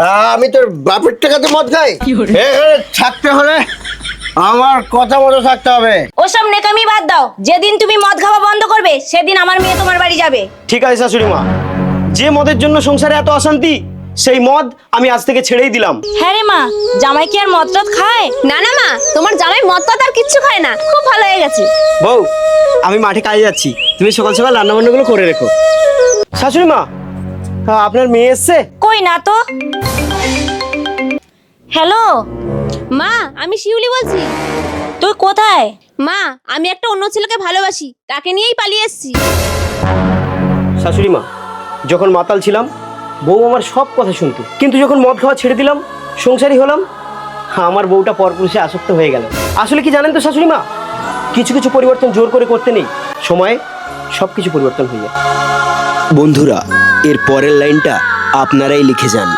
আমি তোর বাপের টাকাতে মদ খাই? থাকতে হলে আমার কথা মতো থাকতে হবে। ওসব নেকামি বাদ দাও, যেদিন তুমি মদ খাওয়া বন্ধ করবে সেদিন আমার মেয়ে তোমার বাড়ি যাবে। ঠিক আছে শাশুড়ি মা, যে মদের জন্য সংসারে এত অশান্তি সেই মদ আমি আজ থেকে ছেড়েই দিলাম। হ্যাঁ রে মা, জামাই কি আর মদ টদ খায়? না না মা, তোমার জামাই মদ টদ আর কিচ্ছু খায় না, খুব ভালো হয়ে গেছে। বউ, আমি মাঠে কাজে যাচ্ছি, তুমি সকাল সকাল রান্না বান্নাগুলো করে রেখো। শাশুড়ি মা, আপনার মেয়ে এসছে? কই না তো। হ্যালো মা, আমি শিউলি বলছি। তুই কোথায়? মা, আমি একটা অন্য ছেলেকে ভালোবাসি, তাকে নিয়েই পালিয়ে এসেছি। শাশুড়ি মা, যখন মাতাল ছিলাম বউ আমার সব কথা শুনতো, কিন্তু যখন মদ খাওয়া ছেড়ে দিলাম, সংসারী হলাম, আমার বউটা পরপুরুষে আসক্ত হয়ে গেল। আসলে কি জানেন তো শাশুড়ি মা, কিছু কিছু পরিবর্তন জোর করে করতে নেই, সময়ে সব কিছু পরিবর্তন হয়ে যায়। বন্ধুরা, এর পরের লাইনটা আপনারাই লিখে যান।